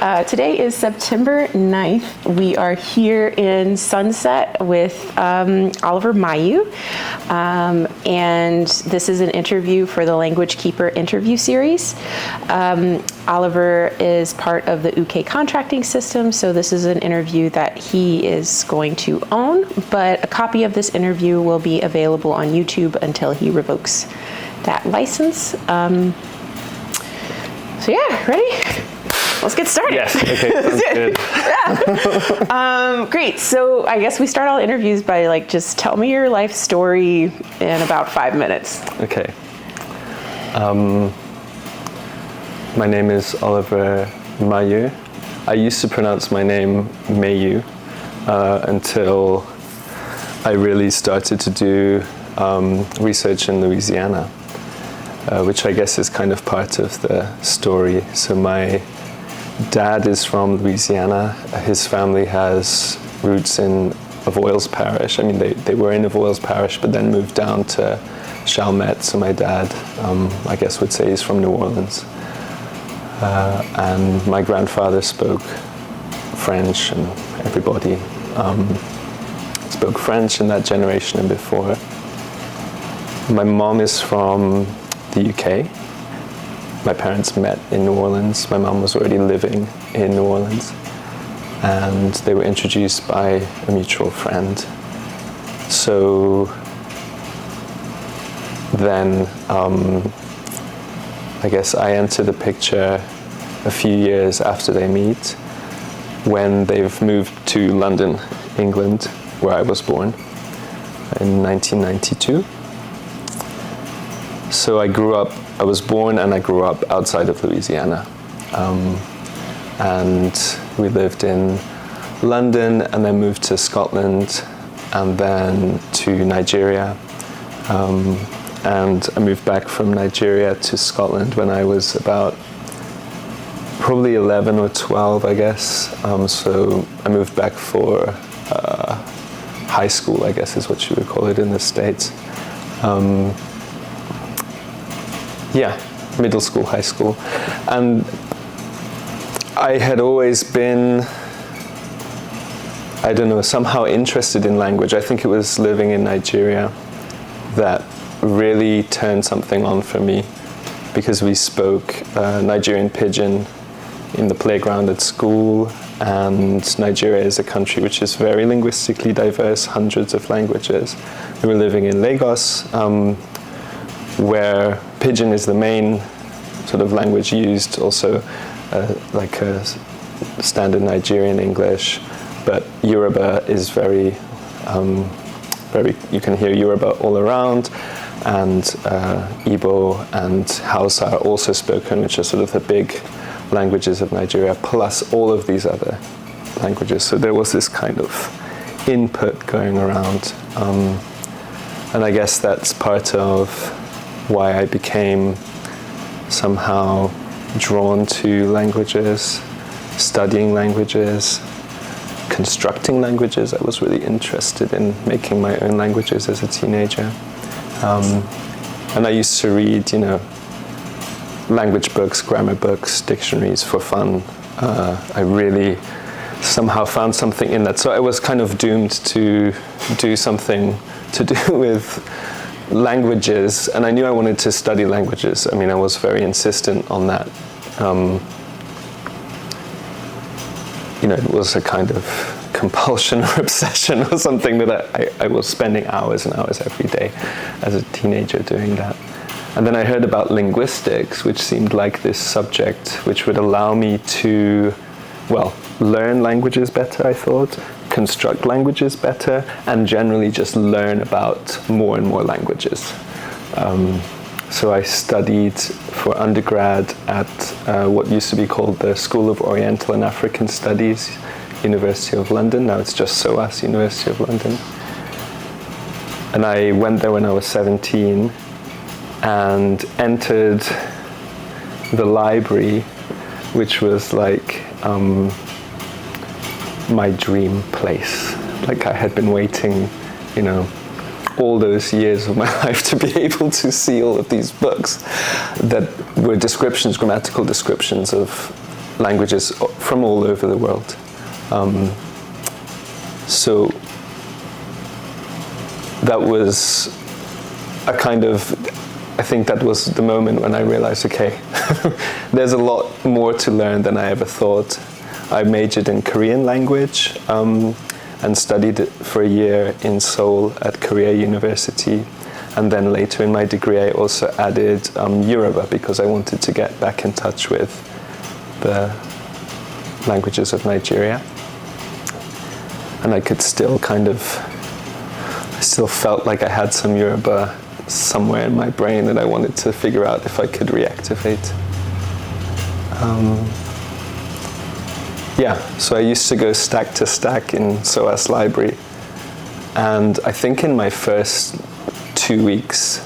Today is September 9th. We are here in Sunset with Oliver Mayeux, and this is an interview for the Language Keeper interview series. Oliver is part of the UK contracting system, so this is an interview that he is going to own, but a copy of this interview will be available on YouTube until he revokes that license. So yeah, ready? Let's get started. Yes, okay, sounds good. Yeah. Great, so I guess we start all interviews by just tell me your life story in about 5 minutes. Okay. My name is Oliver Mayeux. I used to pronounce my name Mayeux until I really started to do research in Louisiana, which I guess is kind of part of the story. So my dad is from Louisiana. His family has roots in Avoyelles Parish. I mean, they were in Avoyelles Parish, but then moved down to Chalmette. So my dad, I guess, would say he's from New Orleans. And my grandfather spoke French, and everybody spoke French in that generation and before. My mom is from the UK. My parents met in New Orleans. My mom was already living in New Orleans, and they were introduced by a mutual friend. So then I guess I enter the picture a few years after they meet, when they've moved to London, England, where I was born in 1992. So I was born and I grew up outside of Louisiana. And we lived in London and then moved to Scotland and then to Nigeria. And I moved back from Nigeria to Scotland when I was about probably 11 or 12, I guess. So I moved back for high school, I guess is what you would call it in the States. Middle school, high school. And I had always been, somehow interested in language. I think it was living in Nigeria that really turned something on for me, because we spoke Nigerian Pidgin in the playground at school, and Nigeria is a country which is very linguistically diverse, hundreds of languages. We were living in Lagos, where Pidgin is the main sort of language used, also like a standard Nigerian English, but Yoruba is very, you can hear Yoruba all around, and Igbo and Hausa are also spoken, which are sort of the big languages of Nigeria, plus all of these other languages. So there was this kind of input going around, and I guess that's part of why I became somehow drawn to languages, studying languages, constructing languages. I was really interested in making my own languages as a teenager. And I used to read, language books, grammar books, dictionaries for fun. I really somehow found something in that. So I was kind of doomed to do something to do with languages, and I knew I wanted to study languages. I mean, I was very insistent on that. It was a kind of compulsion or obsession or something that I was spending hours and hours every day as a teenager doing that. And then I heard about linguistics, which seemed like this subject which would allow me to, learn languages better, I thought, construct languages better, and generally just learn about more and more languages. So I studied for undergrad at what used to be called the School of Oriental and African Studies, University of London. Now it's just SOAS, University of London. And I went there when I was 17 and entered the library, which was like my dream place. Like I had been waiting, all those years of my life to be able to see all of these books that were descriptions, grammatical descriptions of languages from all over the world. So that was a kind of, I think that was the moment when I realized, okay, there's a lot more to learn than I ever thought. I majored in Korean language and studied it for a year in Seoul at Korea University. And then later in my degree, I also added Yoruba because I wanted to get back in touch with the languages of Nigeria. And I could still I still felt like I had some Yoruba somewhere in my brain that I wanted to figure out if I could reactivate. So I used to go stack to stack in SOAS Library. And I think in my first 2 weeks,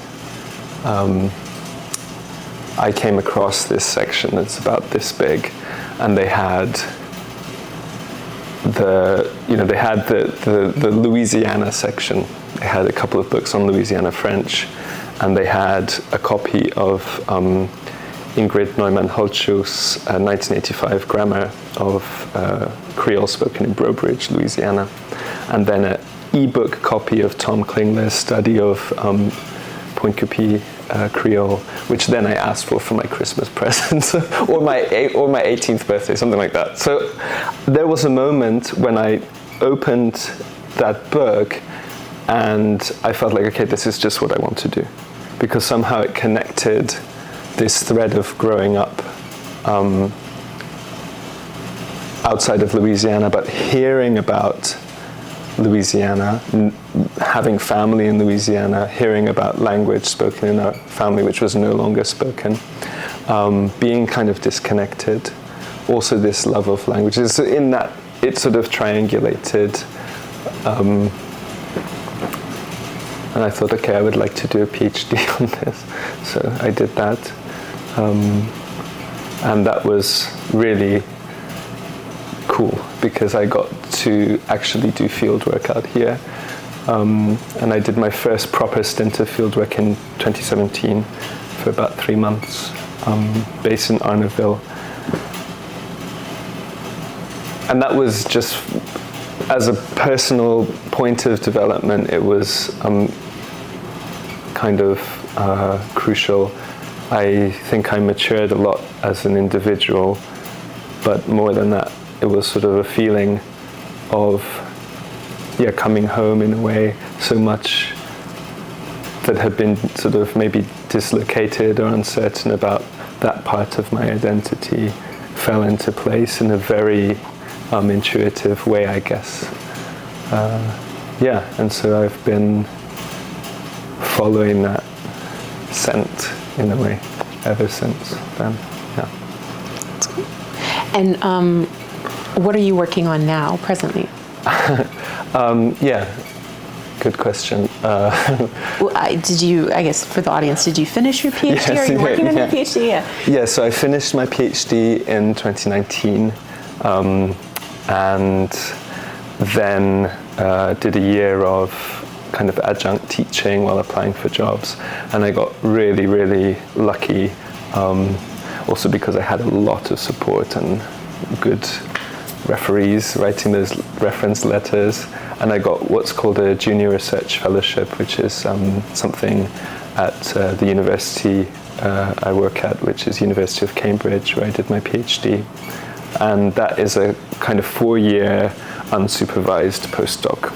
I came across this section that's about this big, and they had the Louisiana section. They had a couple of books on Louisiana French, and they had a copy of Ingrid Neumann-Holtschuk's 1985 grammar of Creole spoken in Breaux Bridge, Louisiana, and then an e-book copy of Tom Klingler's study of Pointe-Coupée Creole, which then I asked for my Christmas present or my 18th birthday, something like that. So there was a moment when I opened that book and I felt like, okay, this is just what I want to do, because somehow it connected this thread of growing up outside of Louisiana, but hearing about Louisiana, having family in Louisiana, hearing about language spoken in a family which was no longer spoken, being kind of disconnected. Also this love of languages. So in that, it sort of triangulated. And I thought, okay, I would like to do a PhD on this. So I did that. And that was really cool because I got to actually do field work out here. And I did my first proper stint of field work in 2017 for about 3 months, based in Arnaville. And that was just, as a personal point of development, it was kind of crucial. I think I matured a lot as an individual, but more than that, it was sort of a feeling of, coming home in a way. So much that had been sort of maybe dislocated or uncertain about that part of my identity fell into place in a very intuitive way, I guess. And so I've been following that scent in a way ever since then. Yeah. And what are you working on now, presently? Good question. Did you, I guess for the audience, did you finish your PhD? Yes, are you working on your PhD? Yeah, so I finished my PhD in 2019. And then did a year of kind of adjunct teaching while applying for jobs. And I got really, really lucky, also because I had a lot of support and good referees writing those reference letters. And I got what's called a Junior Research Fellowship, which is something at the university I work at, which is University of Cambridge, where I did my PhD. And that is a kind of 4-year unsupervised postdoc.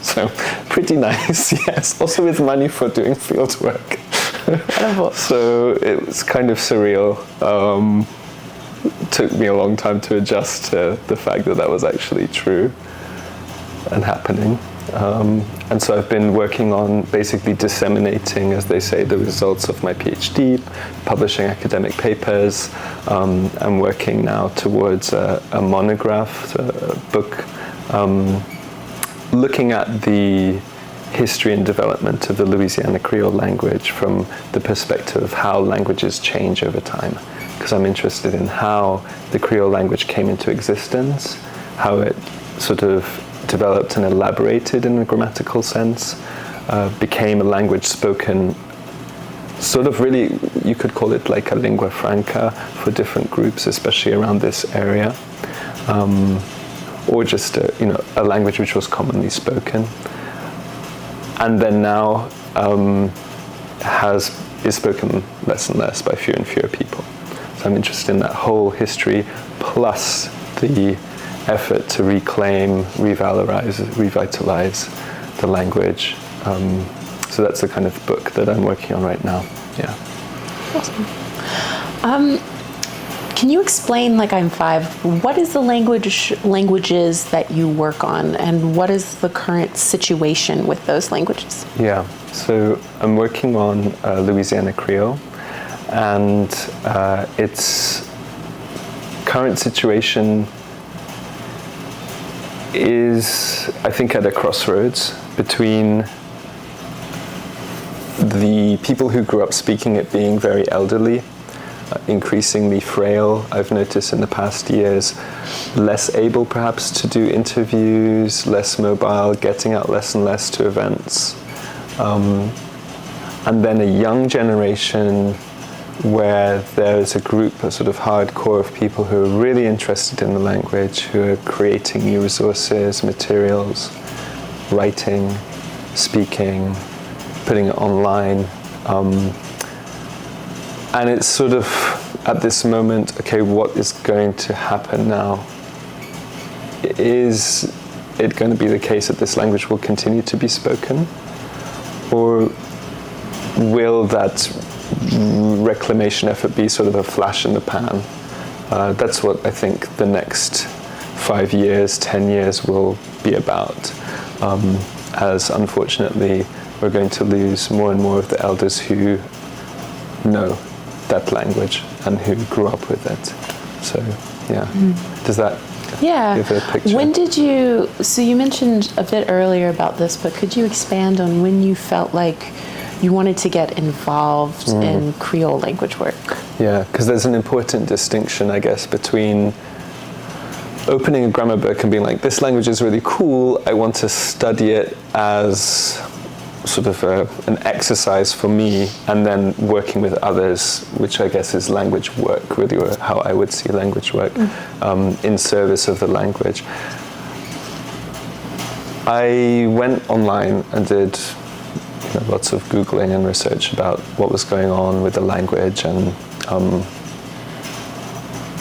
So pretty nice, yes. Also with money for doing field work. So it was kind of surreal. Took me a long time to adjust to the fact that that was actually true and happening. And so I've been working on basically disseminating, as they say, the results of my PhD, publishing academic papers. I'm working now towards a monograph, a book, looking at the history and development of the Louisiana Creole language from the perspective of how languages change over time. Because I'm interested in how the Creole language came into existence, how it sort of developed and elaborated in a grammatical sense, became a language spoken sort of really, you could call it like a lingua franca for different groups, especially around this area, or just a language which was commonly spoken, and then now is spoken less and less by fewer and fewer people. So I'm interested in that whole history, plus the effort to reclaim, revitalize the language. So that's the kind of book that I'm working on right now. Yeah. Awesome. Can you explain, like I'm five, what is the languages that you work on, and what is the current situation with those languages? Yeah, so I'm working on Louisiana Creole, and its current situation is, I think, at a crossroads between the people who grew up speaking it being very elderly, increasingly frail, I've noticed in the past years, less able perhaps to do interviews, less mobile, getting out less and less to events. And then a young generation where there's a group, a sort of hardcore of people who are really interested in the language, who are creating new resources, materials, writing, speaking, putting it online. And it's sort of at this moment, okay, what is going to happen now? Is it going to be the case that this language will continue to be spoken? Or will that reclamation effort be sort of a flash in the pan? That's what I think the next 5 years, 10 years will be about, as unfortunately we're going to lose more and more of the elders who know that language and who grew up with it. So, yeah. Does that give a picture? When did you, so you mentioned a bit earlier about this, but could you expand on when you felt like you wanted to get involved in Creole language work? Yeah, because there's an important distinction, I guess, between opening a grammar book and being like, this language is really cool, I want to study it as sort of an exercise for me, and then working with others, which I guess is language work, really, or how I would see language work, in service of the language. I went online and did lots of Googling and research about what was going on with the language, and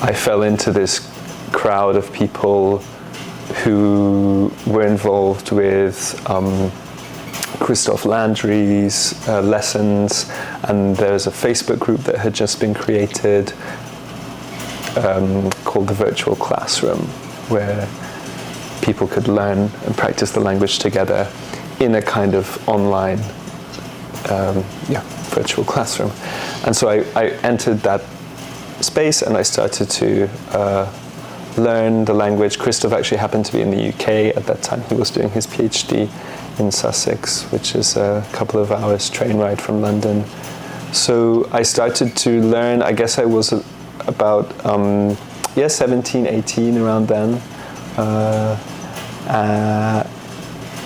I fell into this crowd of people who were involved with Christophe Landry's lessons, and there's a Facebook group that had just been created called the Virtual Classroom, where people could learn and practice the language together in a kind of online virtual classroom. And so I entered that space and I started to learn the language. Christophe actually happened to be in the UK at that time. He was doing his PhD in Sussex, which is a couple of hours train ride from London. So I started to learn. I guess I was about 17, 18 around then.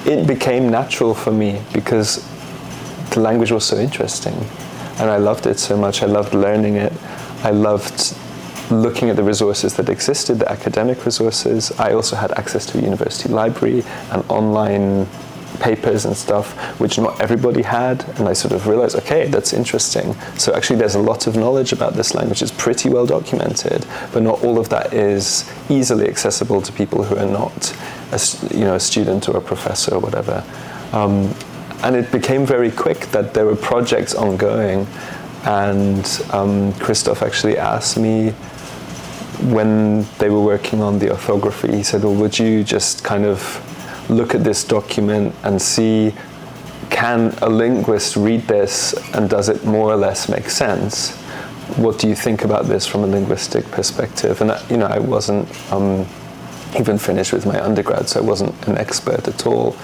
It became natural for me because the language was so interesting and I loved it so much. I loved learning it. I loved looking at the resources that existed, the academic resources. I also had access to a university library and online papers and stuff, which not everybody had, and I sort of realized, okay, that's interesting. So actually there's a lot of knowledge about this language. It's pretty well documented, but not all of that is easily accessible to people who are not a student or a professor or whatever. And it became very quick that there were projects ongoing, and Christophe actually asked me when they were working on the orthography, he said, well, would you just kind of look at this document and see, can a linguist read this and does it more or less make sense? What do you think about this from a linguistic perspective? And I wasn't even finished with my undergrad, so I wasn't an expert at all.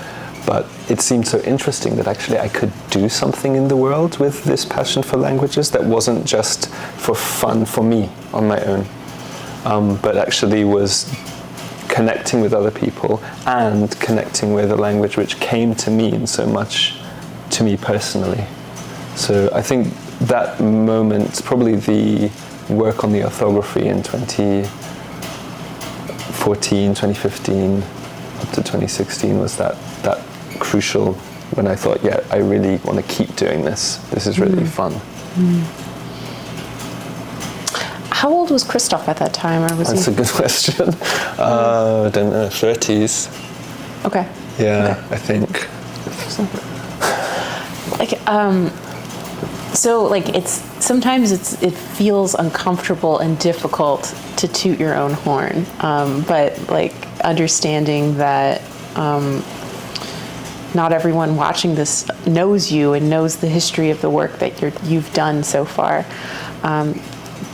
But it seemed so interesting that actually I could do something in the world with this passion for languages that wasn't just for fun for me on my own, but actually was connecting with other people and connecting with a language which came to mean so much to me personally. So I think that moment, probably the work on the orthography in 2014, 2015, up to 2016 was that crucial when I thought, yeah, I really want to keep doing this. This is really fun. How old was Christoph at that time, or was That's he? a good question. I don't know, 30s. Okay. Yeah, I think. So it's sometimes it feels uncomfortable and difficult to toot your own horn, but understanding that not everyone watching this knows you and knows the history of the work that you've done so far.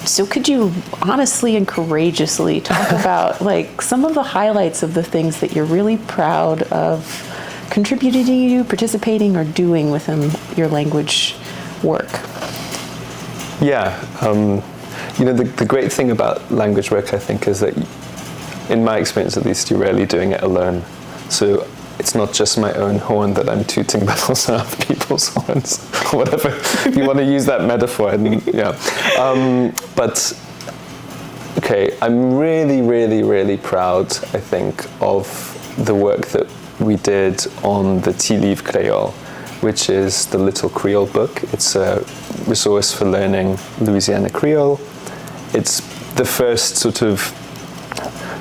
So could you honestly and courageously talk about some of the highlights of the things that you're really proud of contributing to, participating, or doing within your language work? Yeah, the great thing about language work, I think, is that, in my experience at least, you're rarely doing it alone. So it's not just my own horn that I'm tooting, but also other people's horns, or whatever, if you want to use that metaphor. But, okay, I'm really, really, really proud, I think, of the work that we did on the Tea Leaf Creole, which is the Little Creole book. It's a resource for learning Louisiana Creole. It's the first sort of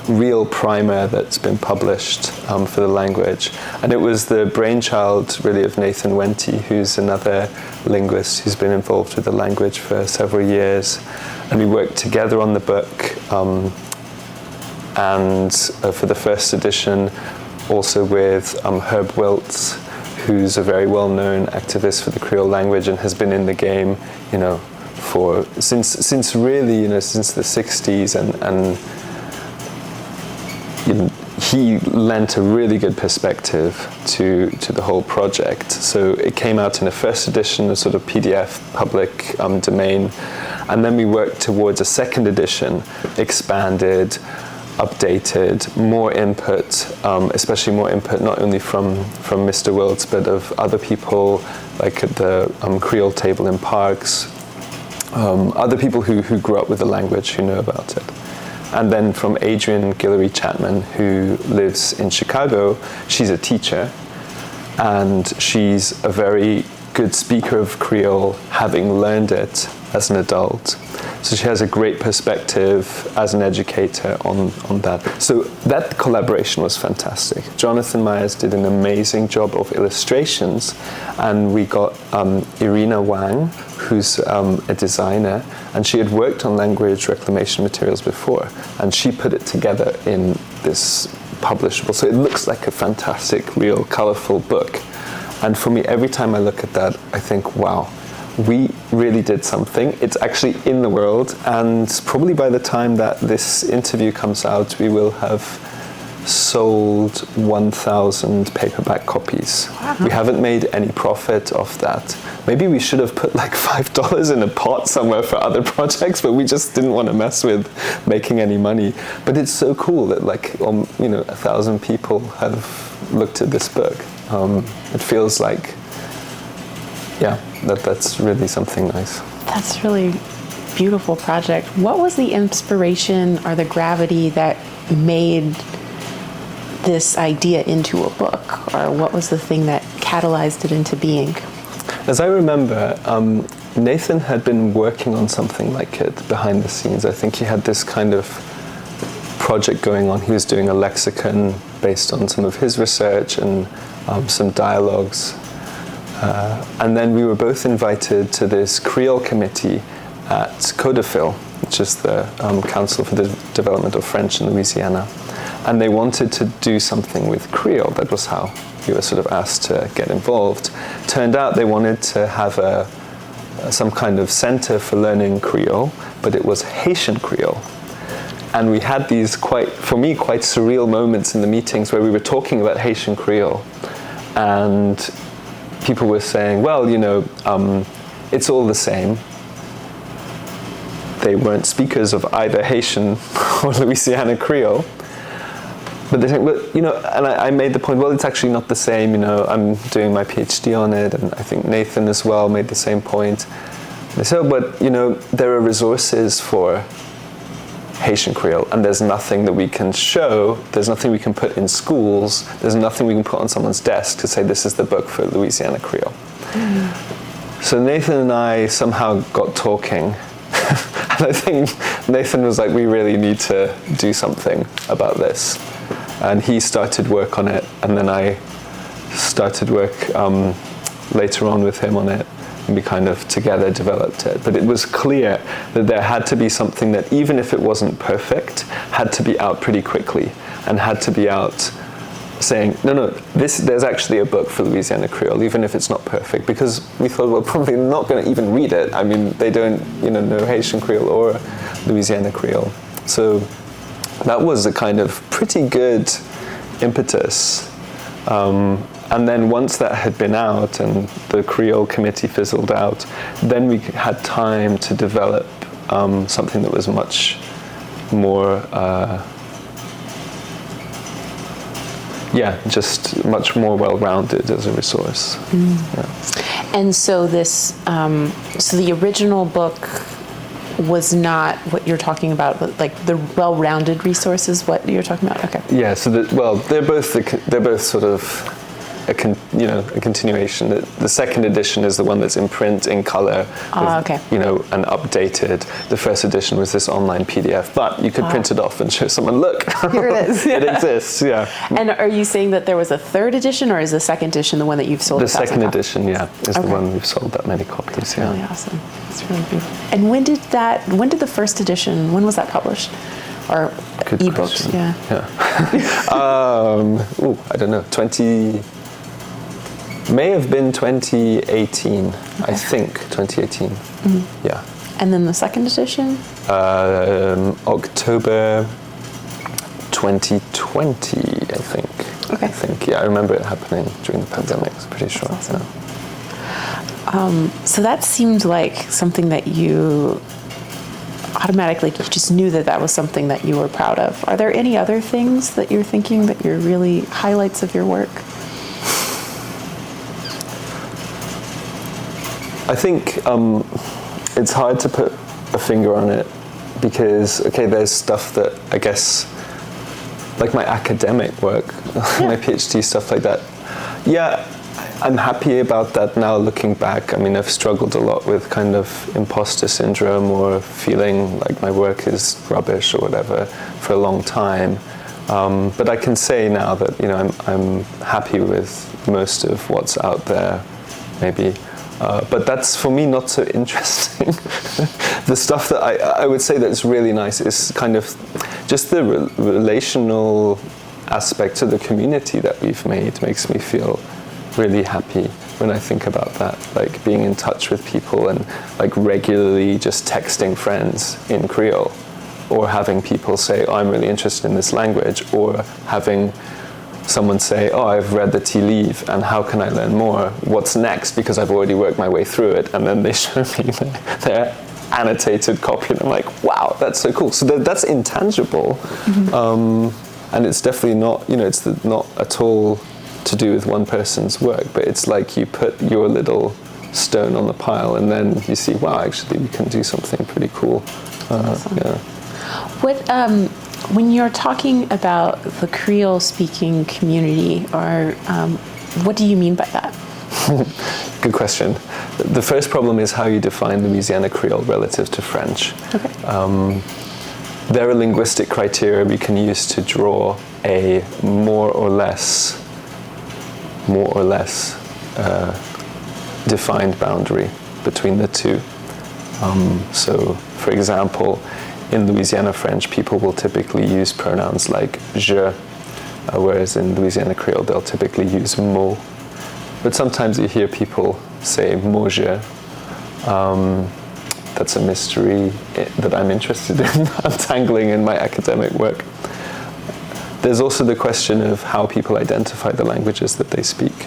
real primer that's been published for the language. And it was the brainchild, really, of Nathan Wente, who's another linguist who's been involved with the language for several years. And we worked together on the book. For the first edition, also with Herb Wiltz, who's a very well-known activist for the Creole language and has been in the game, since really, since the 60s, and he lent a really good perspective to the whole project. So it came out in a first edition, a sort of PDF public domain, and then we worked towards a second edition, expanded, updated, more input, especially more input not only from Mr. Wiltz, but of other people, like at the Creole table in Parks, other people who grew up with the language, who know about it. And then from Adrienne Guillory Chapman, who lives in Chicago. She's a teacher, and she's a very good speaker of Creole, having learned it as an adult. So she has a great perspective as an educator on that. So that collaboration was fantastic. Jonathan Myers did an amazing job of illustrations, and we got Irina Wang, who's a designer, and she had worked on language reclamation materials before, and she put it together in this publishable. So it looks like a fantastic, real, colorful book. And for me, every time I look at that, I think, wow, we really did something. It's actually in the world, and probably by the time that this interview comes out, we will have sold 1,000 paperback copies. Wow. We haven't made any profit off that. Maybe we should have put $5 in a pot somewhere for other projects, but we just didn't want to mess with making any money. But it's so cool that 1,000 people have looked at this book. It feels like, that's really something nice. That's really beautiful project. What was the inspiration or the gravity that made this idea into a book, or what was the thing that catalyzed it into being? As I remember, Nathan had been working on something like it behind the scenes. I think he had this kind of project going on. He was doing a lexicon based on some of his research and some dialogues. And then we were both invited to this Creole committee at Codafil, which is the Council for the Development of French in Louisiana. And they wanted to do something with Creole. That was how we were sort of asked to get involved. Turned out they wanted to have some kind of center for learning Creole, but it was Haitian Creole. And we had these for me, quite surreal moments in the meetings where we were talking about Haitian Creole. And people were saying, well, it's all the same. They weren't speakers of either Haitian or Louisiana Creole. But they think, and I made the point, well, it's actually not the same, I'm doing my PhD on it, and I think Nathan as well made the same point. They said, but there are resources for Haitian Creole, and there's nothing that we can show, there's nothing we can put in schools, there's nothing we can put on someone's desk to say this is the book for Louisiana Creole. So Nathan and I somehow got talking, and I think Nathan was like, we really need to do something about this. And he started work on it, and then I started work later on with him on it, and we kind of together developed it. But it was clear that there had to be something that, even if it wasn't perfect, had to be out pretty quickly, and had to be out saying, no, there's actually a book for Louisiana Creole, even if it's not perfect, because we thought, well, probably not going to even read it. I mean, they don't know Haitian Creole or Louisiana Creole. So that was a kind of pretty good impetus. And then once that had been out and the Creole committee fizzled out, then we had time to develop something that was much more, just much more well-rounded as a resource. Yeah. And so this, so the original book was not what you're talking about, but like the well-rounded resources, what you're talking about? Okay. Yeah, so they're both sort of a continuation. The second edition is the one that's in print, in color, with, and updated. The first edition was this online PDF, but you could print it off and show someone, look, here it is. It exists, yeah. And are you saying that there was a third edition, or is the second edition the one that you've sold? The second edition, is the one we've sold that many copies. That's really awesome. That's really beautiful. And when did the first edition, when was that published? Or good ebooks? Question. Yeah. I don't know. May have been 2018, okay. I think 2018. Mm-hmm. Yeah. And then the second edition? October 2020, I think. Okay. I remember it happening during the pandemic. I'm pretty sure. Awesome. So that seemed like something that you automatically, you just knew that was something that you were proud of. Are there any other things that you're thinking that you're really highlights of your work? I think it's hard to put a finger on it because, there's stuff that I guess, like my academic work, my PhD, stuff like that. Yeah, I'm happy about that now looking back. I mean, I've struggled a lot with kind of imposter syndrome or feeling like my work is rubbish or whatever for a long time. But I can say now that, I'm happy with most of what's out there, maybe. But that's, for me, not so interesting. The stuff that I would say that's really nice is kind of just the relational aspect to the community that we've made makes me feel really happy when I think about that. Like being in touch with people and like regularly just texting friends in Creole, or having people say, oh, I'm really interested in this language, or having someone say, oh, I've read the tea leaf, and how can I learn more? What's next? Because I've already worked my way through it. And then they show me their annotated copy, and I'm like, wow, that's so cool. So that's intangible. Mm-hmm. And it's definitely not, it's not at all to do with one person's work, but it's like you put your little stone on the pile, and then you see, wow, actually we can do something pretty cool. Awesome. Yeah. What, when you're talking about the Creole-speaking community, or what do you mean by that? Good question. The first problem is how you define Louisiana Creole relative to French. Okay. There are linguistic criteria we can use to draw a more or less defined boundary between the two. So, for example, in Louisiana French, people will typically use pronouns like je, whereas in Louisiana Creole, they'll typically use mo. But sometimes you hear people say mo je. That's a mystery that I'm interested in untangling in my academic work. There's also the question of how people identify the languages that they speak.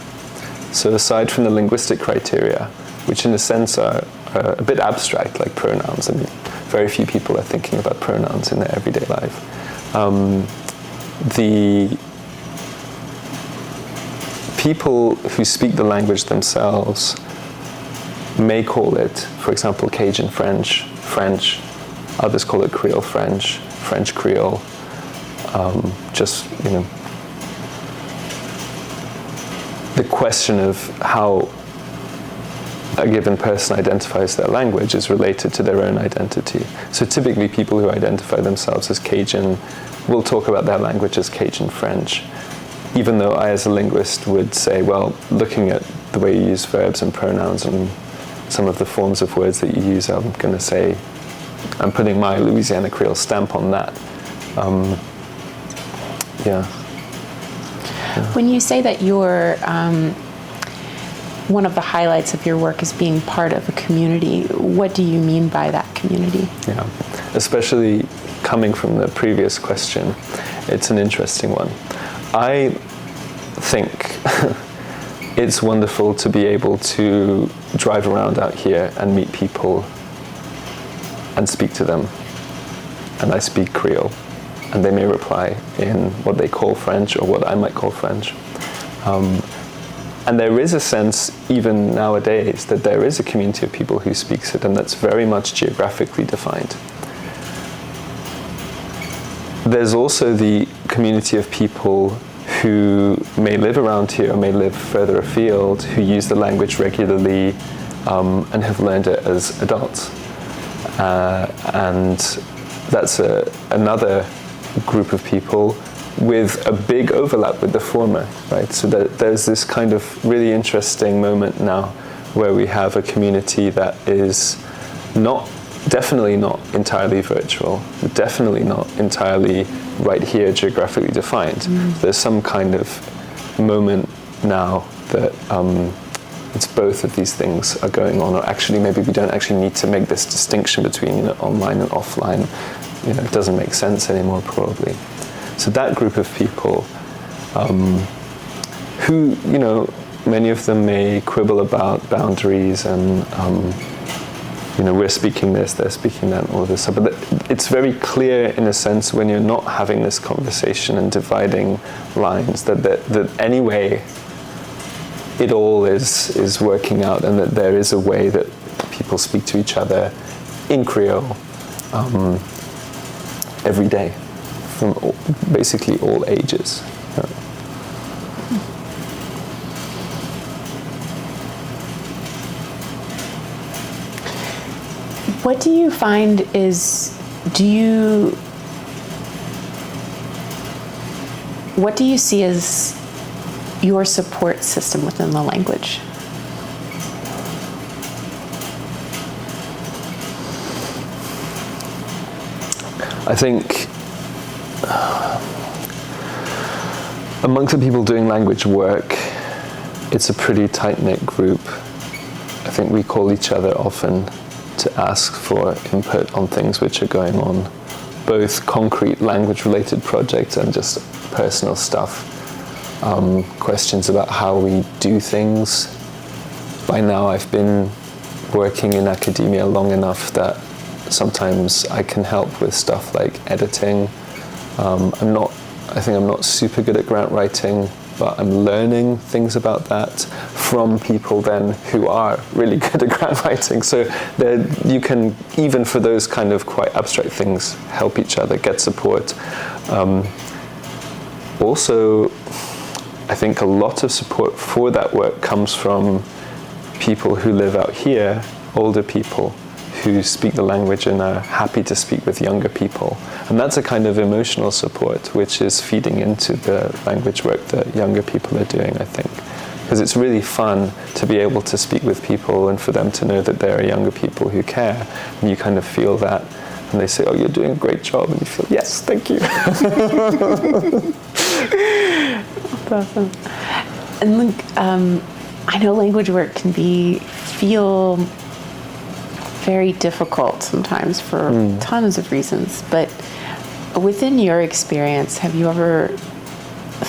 So aside from the linguistic criteria, which in a sense are a bit abstract, like pronouns, I mean, very few people are thinking about pronouns in their everyday life. The people who speak the language themselves may call it, for example, Cajun French, French. Others call it Creole French, French Creole. Just, the question of how a given person identifies their language is related to their own identity. So typically people who identify themselves as Cajun will talk about their language as Cajun French, even though I as a linguist would say, well, looking at the way you use verbs and pronouns and some of the forms of words that you use, I'm going to say, I'm putting my Louisiana Creole stamp on that. Yeah. When you say that you're one of the highlights of your work is being part of a community, what do you mean by that community? Yeah, especially coming from the previous question, it's an interesting one. I think it's wonderful to be able to drive around out here and meet people and speak to them. And I speak Creole, and they may reply in what they call French or what I might call French. And there is a sense, even nowadays, that there is a community of people who speaks it, and that's very much geographically defined. There's also the community of people who may live around here or may live further afield, who use the language regularly and have learned it as adults. And that's another group of people with a big overlap with the former, right? So there's this kind of really interesting moment now where we have a community that is definitely not entirely virtual, definitely not entirely right here geographically defined. There's some kind of moment now that it's both of these things are going on, or actually maybe we don't actually need to make this distinction between online and offline. It doesn't make sense anymore probably. So that group of people who, many of them may quibble about boundaries and, we're speaking this, they're speaking that, and all of this stuff. But it's very clear in a sense when you're not having this conversation and dividing lines that anyway it all is working out, and that there is a way that people speak to each other in Creole every day, from basically all ages. What do you find what do you see as your support system within the language? I think amongst the people doing language work, it's a pretty tight-knit group. I think we call each other often to ask for input on things which are going on, both concrete language-related projects and just personal stuff. Questions about how we do things. By now I've been working in academia long enough that sometimes I can help with stuff like editing. I think I'm not super good at grant writing, but I'm learning things about that from people then who are really good at grant writing. So you can, even for those kind of quite abstract things, help each other, get support. Also, I think a lot of support for that work comes from people who live out here, older people who speak the language and are happy to speak with younger people. And that's a kind of emotional support which is feeding into the language work that younger people are doing, I think. Because it's really fun to be able to speak with people and for them to know that there are younger people who care. And you kind of feel that. And they say, oh, you're doing a great job. And you feel, yes, thank you. That's awesome. And look, I know language work can feel very difficult sometimes for tons of reasons, but within your experience, have you ever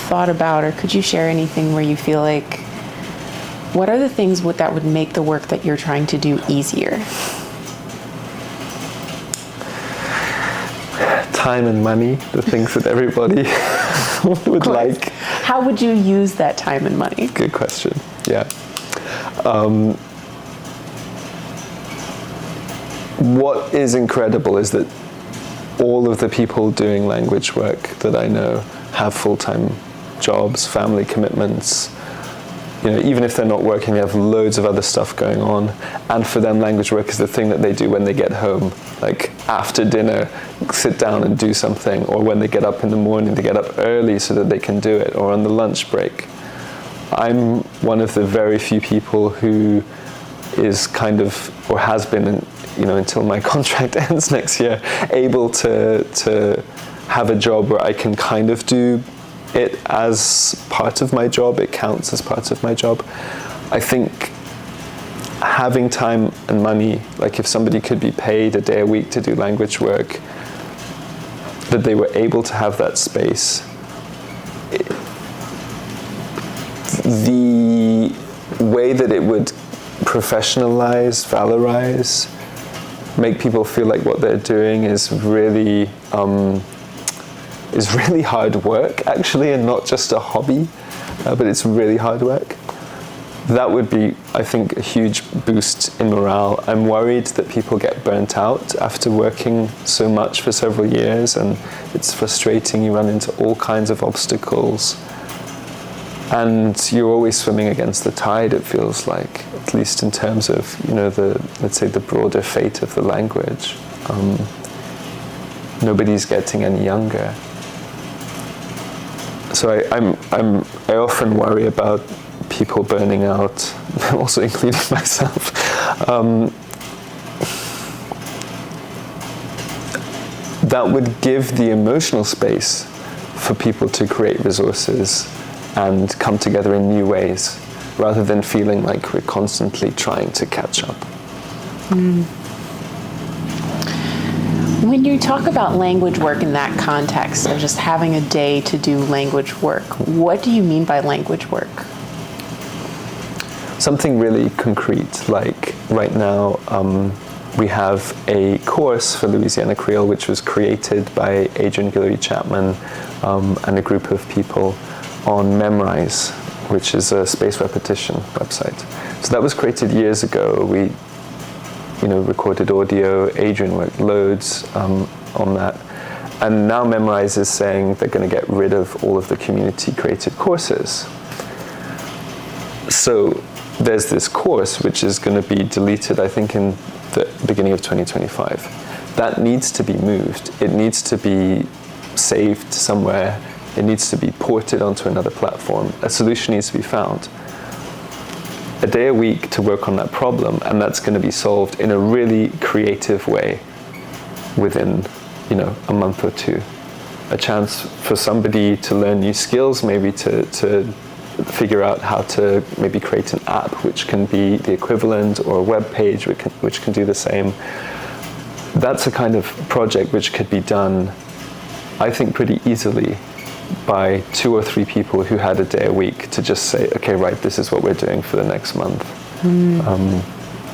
thought about, or could you share anything where you feel like, what are the things that would make the work that you're trying to do easier? Time and money, the things that everybody would like. How would you use that time and money? Good question, yeah. what is incredible is that all of the people doing language work that I know have full-time jobs, family commitments. You know, even if they're not working, they have loads of other stuff going on. And for them, language work is the thing that they do when they get home. Like after dinner, sit down and do something. Or when they get up in the morning, they get up early so that they can do it. Or on the lunch break. I'm one of the very few people who is kind of, or has been, you know, until my contract ends next year, able to have a job where I can kind of do it as part of my job. It counts as part of my job. I think having time and money, like if somebody could be paid a day a week to do language work, that they were able to have that space. The way that it would professionalize, valorize, make people feel like what they're doing is really hard work, actually, and not just a hobby, but it's really hard work. That would be, I think, a huge boost in morale. I'm worried that people get burnt out after working so much for several years, and it's frustrating. You run into all kinds of obstacles, and you're always swimming against the tide, it feels like, at least in terms of, you know, let's say the broader fate of the language. Nobody's getting any younger. So I often worry about people burning out, also including myself. That would give the emotional space for people to create resources and come together in new ways, rather than feeling like we're constantly trying to catch up. When you talk about language work in that context of just having a day to do language work, what do you mean by language work? Something really concrete, like right now we have a course for Louisiana Creole which was created by Adrian Guillory Chapman and a group of people on Memrise, which is a space repetition website. So that was created years ago. We, you know, recorded audio. Adrian worked loads on that. And now Memrise is saying they're going to get rid of all of the community-created courses. So there's this course which is going to be deleted, I think, in the beginning of 2025. That needs to be moved. It needs to be saved somewhere. It needs to be ported onto another platform. A solution needs to be found. A day a week to work on that problem, and that's going to be solved in a really creative way within, you know, a month or two. A chance for somebody to learn new skills, maybe to figure out how to maybe create an app which can be the equivalent, or a web page which can do the same. That's a kind of project which could be done, I think, pretty easily by 2 or 3 people who had a day a week to just say, okay, right, this is what we're doing for the next month.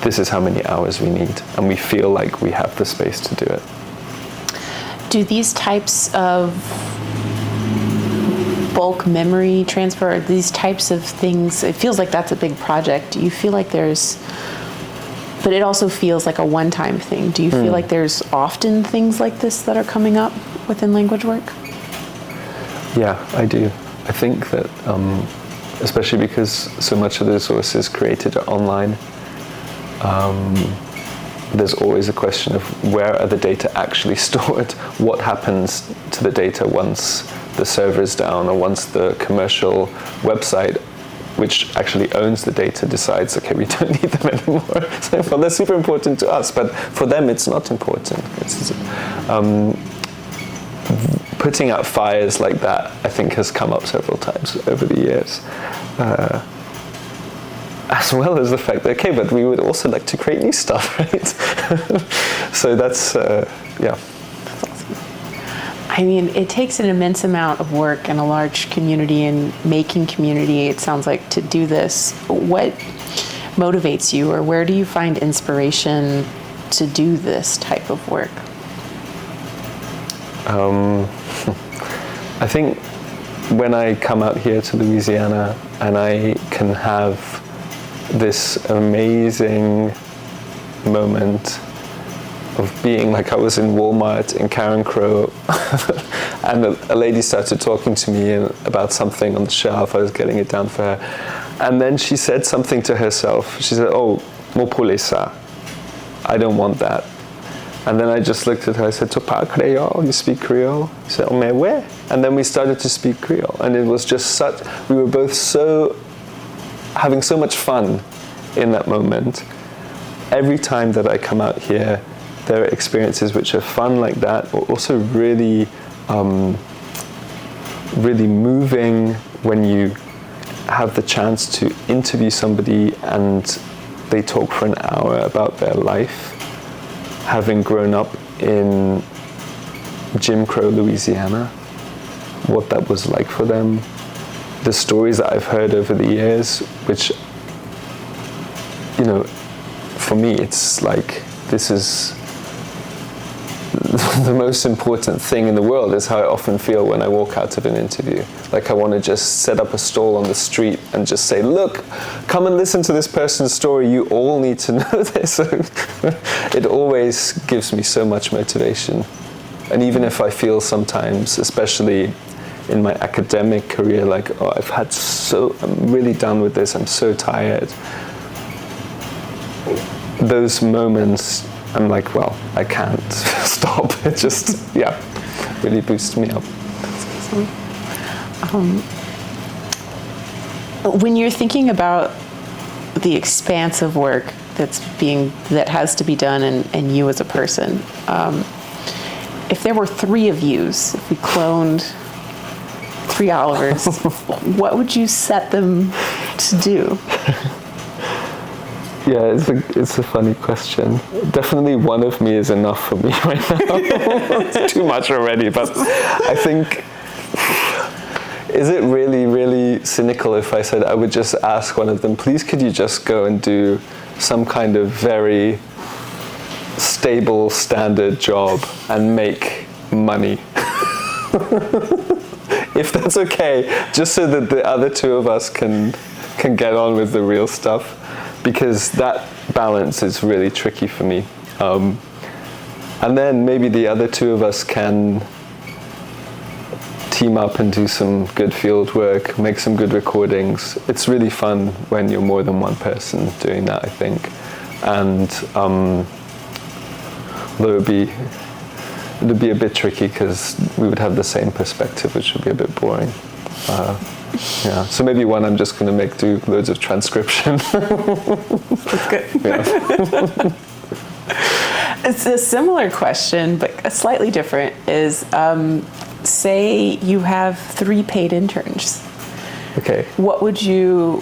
This is how many hours we need, and we feel like we have the space to do it. Do these types of bulk memory transfer, these types of things, it feels like that's a big project. Do you feel like but it also feels like a one-time thing. Do you feel like there's often things like this that are coming up within language work? Yeah, I do. I think that, especially because so much of the resources created are online, there's always a question of where are the data actually stored? What happens to the data once the server is down, or once the commercial website, which actually owns the data, decides, okay, we don't need them anymore. So, well, they're super important to us, but for them it's not important. Putting out fires like that, I think, has come up several times over the years. As well as the fact that, okay, but we would also like to create new stuff, right? So that's, yeah. That's awesome. I mean, it takes an immense amount of work and a large community and making community, it sounds like, to do this. What motivates you, or where do you find inspiration to do this type of work? I think when I come out here to Louisiana and I can have this amazing moment of being like I was in Walmart in Karen Crow and a lady started talking to me about something on the shelf. I was getting it down for her. And then she said something to herself. She said, "Oh, mo pole sa. I don't want that." And then I just looked at her. I said, "Tu parles Creole? You speak Creole?" She said, "Oh, mais ouais." And then we started to speak Creole. And it was just such, we were both having so much fun in that moment. Every time that I come out here, there are experiences which are fun like that, but also really, really moving when you have the chance to interview somebody and they talk for an hour about their life, having grown up in Jim Crow, Louisiana, what that was like for them, the stories that I've heard over the years, which, you know, for me, it's like, this is the most important thing in the world, is how I often feel when I walk out of an interview. Like I want to just set up a stall on the street and just say, "Look, come and listen to this person's story. You all need to know this." It always gives me so much motivation. And even if I feel sometimes, especially in my academic career, like, oh, I'm really done with this, I'm so tired. Those moments, I'm like, well, I can't stop. It just, really boosts me up. When you're thinking about the expanse of work that has to be done and you as a person, if there were 3 of yous, if we cloned 3 Olivers, what would you set them to do? Yeah, it's a funny question. Definitely one of me is enough for me right now. It's too much already, but I think, is it really, really cynical if I said I would just ask one of them, please could you just go and do some kind of very stable, standard job and make money? If that's okay, just so that the other 2 of us can get on with the real stuff. Because that balance is really tricky for me. And then maybe the other 2 of us can team up and do some good field work, make some good recordings. It's really fun when you're more than one person doing that, I think. And although it'd be a bit tricky because we would have the same perspective, which would be a bit boring. Yeah, so maybe one I'm just going to do loads of transcription. That's good. Yeah. It's a similar question, but slightly different, is say you have 3 paid interns. Okay. What would you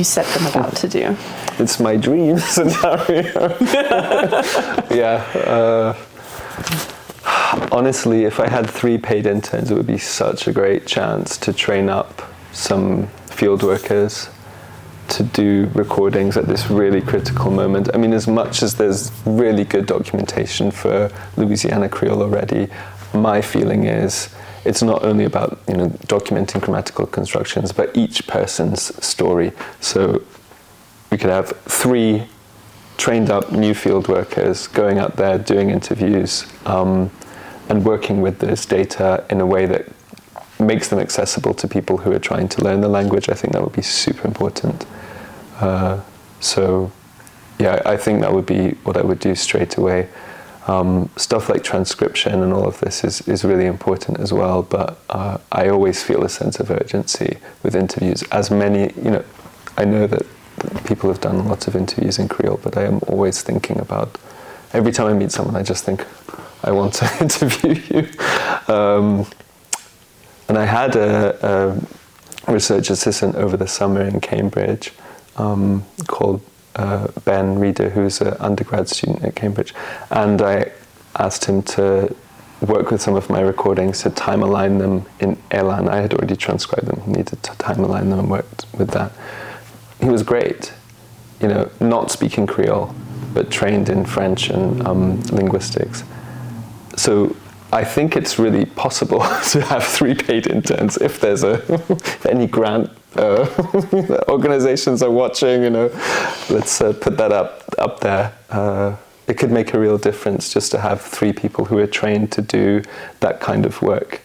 set them about to do? It's my dream scenario. Yeah. Honestly, if I had 3 paid interns, it would be such a great chance to train up some field workers to do recordings at this really critical moment. I mean, as much as there's really good documentation for Louisiana Creole already, my feeling is it's not only about, documenting grammatical constructions, but each person's story. So we could have 3 trained up new field workers going out there doing interviews and working with this data in a way that makes them accessible to people who are trying to learn the language. I think that would be super important. So yeah, I think that would be what I would do straight away. Stuff like transcription and all of this is really important as well, but I always feel a sense of urgency with interviews. As many, I know that people have done lots of interviews in Creole, but I am always thinking about, every time I meet someone, I just think, I want to interview you. And I had a research assistant over the summer in Cambridge called Ben Reeder, who's an undergrad student at Cambridge. And I asked him to work with some of my recordings to time align them in Elan. I had already transcribed them, needed to time align them and worked with that. He was great, not speaking Creole, but trained in French and linguistics. So I think it's really possible to have 3 paid interns if there's any grant organizations are watching. Let's put that up there. It could make a real difference just to have 3 people who are trained to do that kind of work,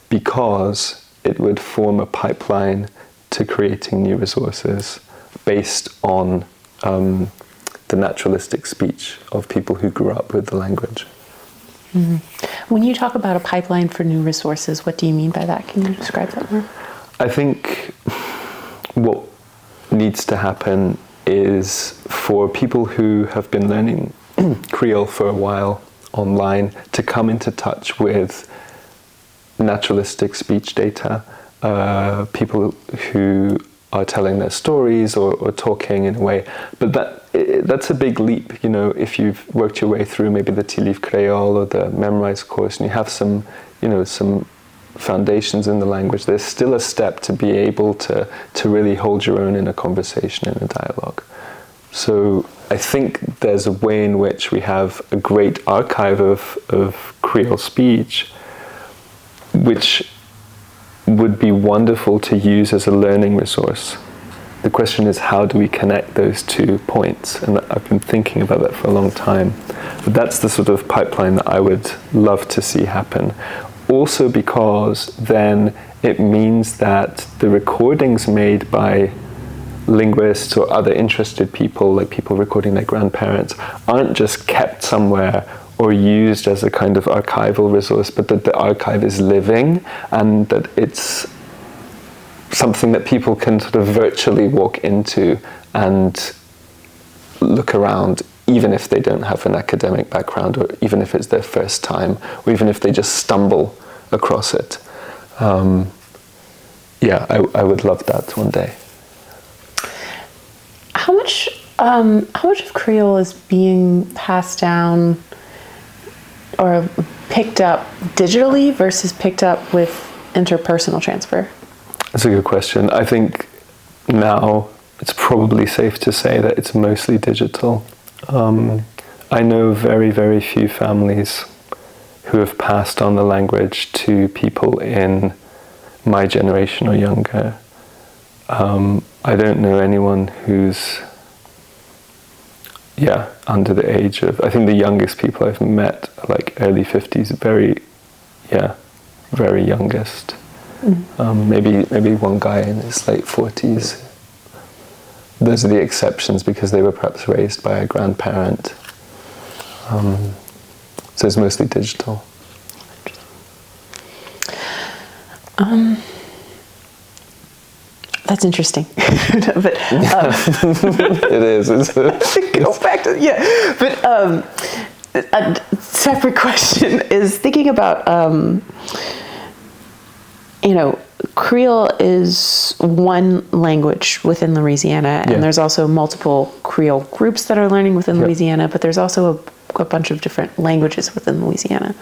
because it would form a pipeline to creating new resources based on the naturalistic speech of people who grew up with the language. Mm-hmm. When you talk about a pipeline for new resources, what do you mean by that? Can you describe that more? I think what needs to happen is for people who have been learning Creole for a while online to come into touch with naturalistic speech data, people who are telling their stories or talking in a way. But that's a big leap, you know, if you've worked your way through maybe the Tilif Creole or the Memrise course and you have some, you know, some foundations in the language, there's still a step to be able to really hold your own in a conversation, in a dialogue. So I think there's a way in which we have a great archive of Creole speech, which would be wonderful to use as a learning resource. The question is, how do we connect those 2 points? And I've been thinking about that for a long time. But that's the sort of pipeline that I would love to see happen. Also because then it means that the recordings made by linguists or other interested people, like people recording their grandparents, aren't just kept somewhere or used as a kind of archival resource, but that the archive is living and that it's something that people can sort of virtually walk into and look around, even if they don't have an academic background, or even if it's their first time, or even if they just stumble across it. Yeah, I would love that one day. How much of Creole is being passed down or picked up digitally versus picked up with interpersonal transfer? That's a good question. I think now it's probably safe to say that it's mostly digital. I know very, very few families who have passed on the language to people in my generation or younger. I don't know anyone who's under the age of, I think the youngest people I've met are like early 50s, very youngest. Maybe one guy in his late 40s. Those are the exceptions because they were perhaps raised by a grandparent. So it's mostly digital. That's interesting. But it is. Go back to But a separate question is thinking about Creole is one language within Louisiana, and there's also multiple Creole groups that are learning within Louisiana, but there's also a bunch of different languages within Louisiana.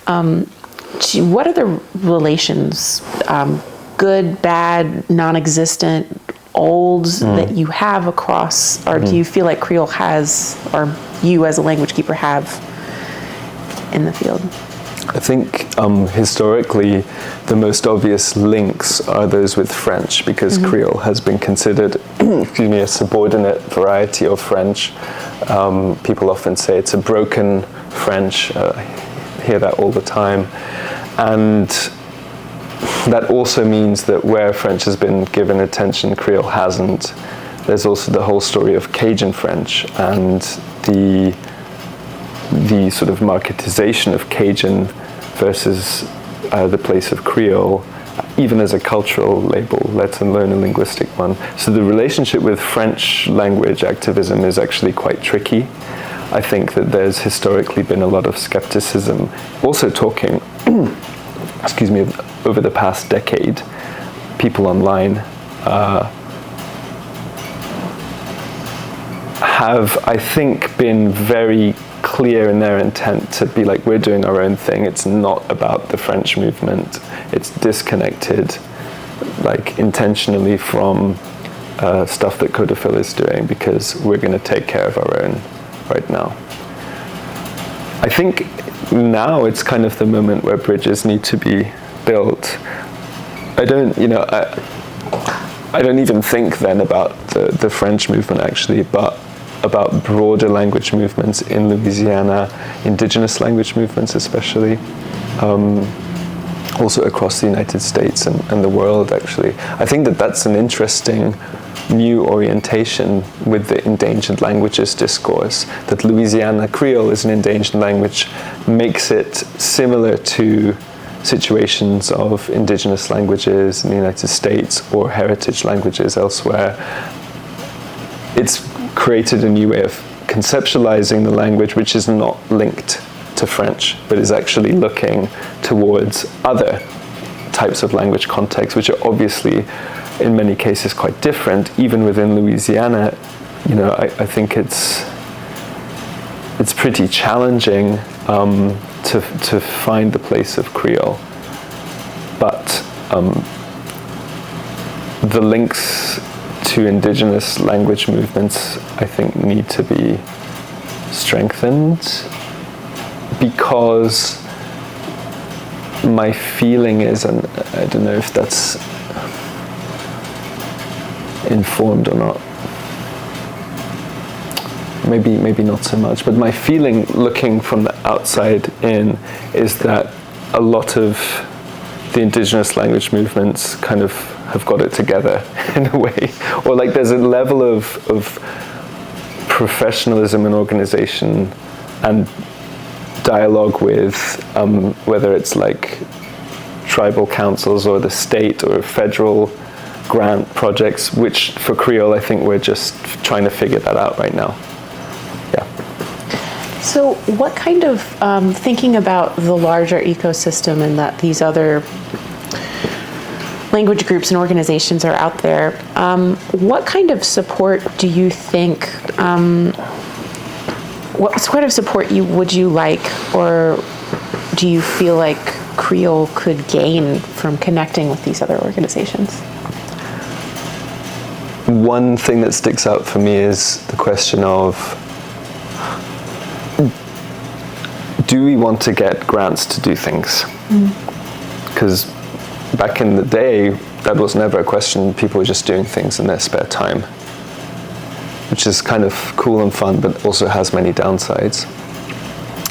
What are the relations, good, bad, non-existent, old, that you have across, or do you feel like Creole has, or you as a language keeper have in the field? I think historically the most obvious links are those with French, because Creole has been considered a subordinate variety of French. People often say it's a broken French. I hear that all the time. And that also means that where French has been given attention, Creole hasn't. There's also the whole story of Cajun French and the sort of marketization of Cajun versus the place of Creole, even as a cultural label, let alone a linguistic one. So the relationship with French language activism is actually quite tricky. I think that there's historically been a lot of skepticism. Also talking, over the past decade, people online have, I think, been very clear in their intent to be like, we're doing our own thing. It's not about the French movement. It's disconnected, like intentionally from stuff that Codafil is doing, because we're going to take care of our own right now. I think now it's kind of the moment where bridges need to be built. I don't even think then about the French movement actually, but about broader language movements in Louisiana, indigenous language movements especially, also across the United States and the world, actually. I think that that's an interesting new orientation with the endangered languages discourse, that Louisiana Creole is an endangered language, makes it similar to situations of indigenous languages in the United States or heritage languages elsewhere. It's created a new way of conceptualizing the language, which is not linked to French, but is actually looking towards other types of language contexts, which are obviously in many cases quite different. Even within Louisiana, you know, I think it's pretty challenging to find the place of Creole, but the links to indigenous language movements, I think, need to be strengthened, because my feeling is, and I don't know if that's informed or not, maybe not so much, but my feeling looking from the outside in is that a lot of the indigenous language movements kind of have got it together in a way, or like there's a level of professionalism and organization and dialogue with whether it's like tribal councils or the state or federal grant projects, which for Creole I think we're just trying to figure that out right now. Yeah. So what kind of, thinking about the larger ecosystem and that these other language groups and organizations are out there, what kind of support do you think, what sort of support would you like, or do you feel like Creole could gain from connecting with these other organizations? One thing that sticks out for me is the question of, do we want to get grants to do things? Because back in the day, that was never a question. People were just doing things in their spare time, which is kind of cool and fun, but also has many downsides,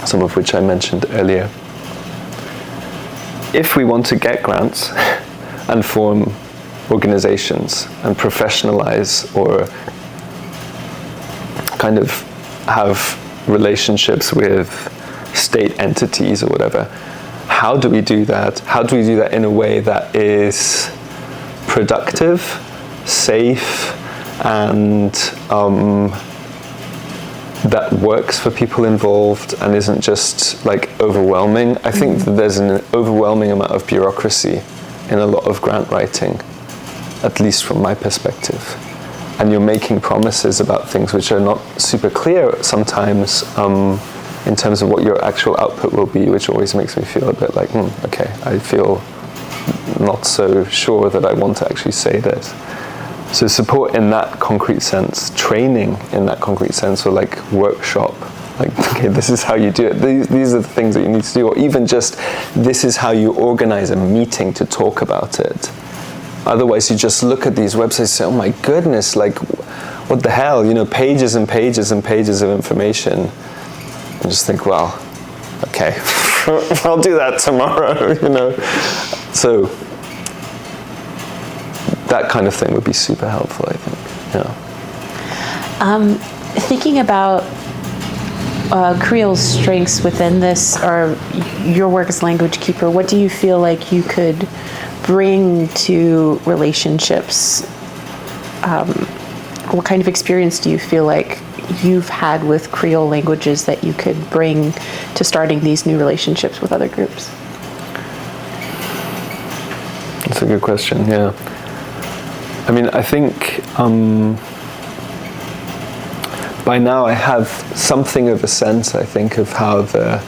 some of which I mentioned earlier. If we want to get grants and form organizations and professionalize or kind of have relationships with state entities or whatever, how do we do that? How do we do that in a way that is productive, safe, and that works for people involved and isn't just like overwhelming? I think that there's an overwhelming amount of bureaucracy in a lot of grant writing, at least from my perspective. And you're making promises about things which are not super clear sometimes in terms of what your actual output will be, which always makes me feel a bit like, okay, I feel not so sure that I want to actually say this. So support in that concrete sense, training in that concrete sense, or like workshop, like, okay, this is how you do it. These are the things that you need to do, or even just, this is how you organize a meeting to talk about it. Otherwise, you just look at these websites and say, oh my goodness, like, what the hell, you know, pages and pages and pages of information. And just think, well, okay, I'll do that tomorrow, you know. So that kind of thing would be super helpful, I think, yeah. Thinking about Creole's strengths within this, or your work as language keeper, what do you feel like you could bring to relationships? What kind of experience do you feel like you've had with Creole languages that you could bring to starting these new relationships with other groups? That's a good question, yeah. I mean, I think by now I have something of a sense, I think, of how the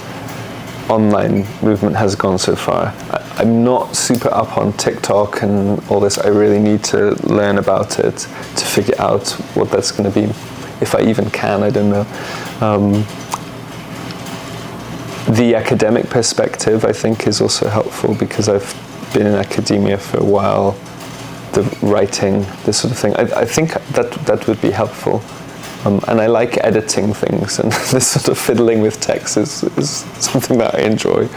online movement has gone so far. I'm not super up on TikTok and all this. I really need to learn about it to figure out what that's going to be. If I even can, I don't know. The academic perspective, I think, is also helpful because I've been in academia for a while. The writing, this sort of thing. I think that would be helpful. And I like editing things, and this sort of fiddling with text is something that I enjoy.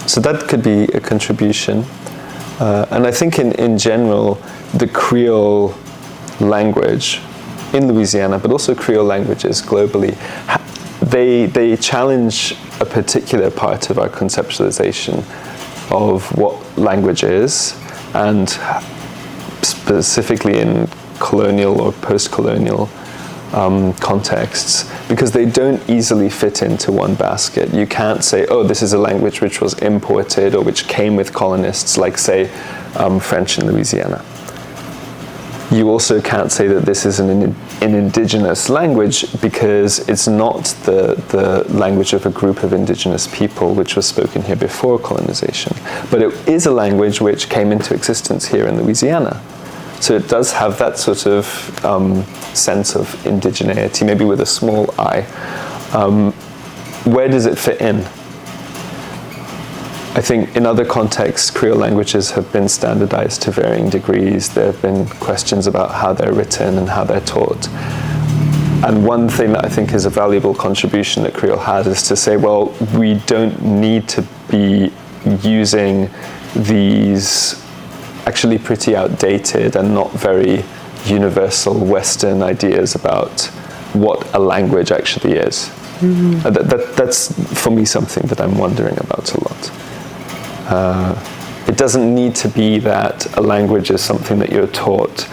So that could be a contribution. And I think in general, the Creole language in Louisiana, but also Creole languages globally, they challenge a particular part of our conceptualization of what language is, and specifically in colonial or post-colonial contexts, because they don't easily fit into one basket. You can't say, oh, this is a language which was imported or which came with colonists, like, say, French in Louisiana. You also can't say that this is an indigenous language, because it's not the language of a group of indigenous people which was spoken here before colonization. But it is a language which came into existence here in Louisiana. So it does have that sort of sense of indigeneity, maybe with a small I. Where does it fit in? I think in other contexts, Creole languages have been standardized to varying degrees. There have been questions about how they're written and how they're taught. And one thing that I think is a valuable contribution that Creole has is to say, well, we don't need to be using these actually pretty outdated and not very universal Western ideas about what a language actually is. That's, for me, something that I'm wondering about a lot. It doesn't need to be that a language is something that you're taught,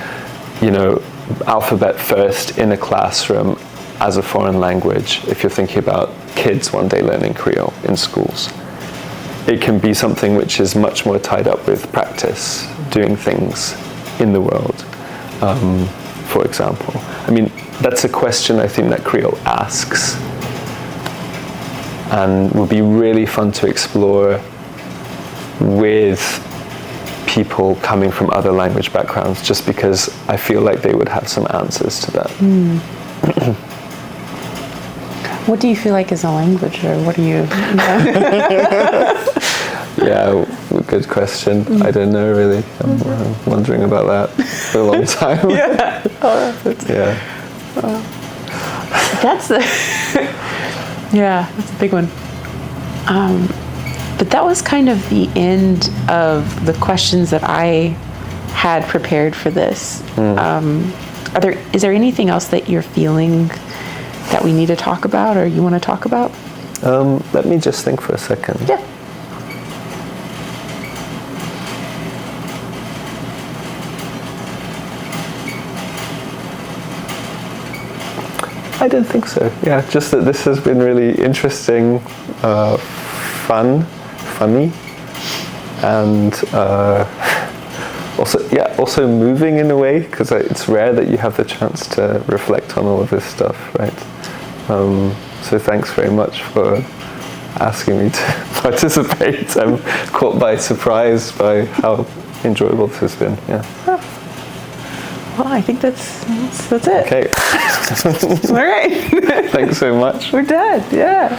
alphabet first in a classroom as a foreign language, if you're thinking about kids one day learning Creole in schools. It can be something which is much more tied up with practice, doing things in the world, for example. I mean, that's a question I think that Creole asks, and would be really fun to explore with people coming from other language backgrounds, just because I feel like they would have some answers to that. What do you feel like is a language, or what do you? Yeah, good question. I don't know really. I'm wondering about that for a long time. Yeah. That's that's a big one. But that was kind of the end of the questions that I had prepared for this. Is there anything else that you're feeling that we need to talk about, or you want to talk about? Let me just think for a second. Yeah. I don't think so. Yeah, just that this has been really interesting, funny, and also moving in a way, because it's rare that you have the chance to reflect on all of this stuff, right? So thanks very much for asking me to participate. I'm caught by surprise by how enjoyable this has been. Yeah. Well, I think that's it. Okay. All right. Thanks so much. We're done. Yeah.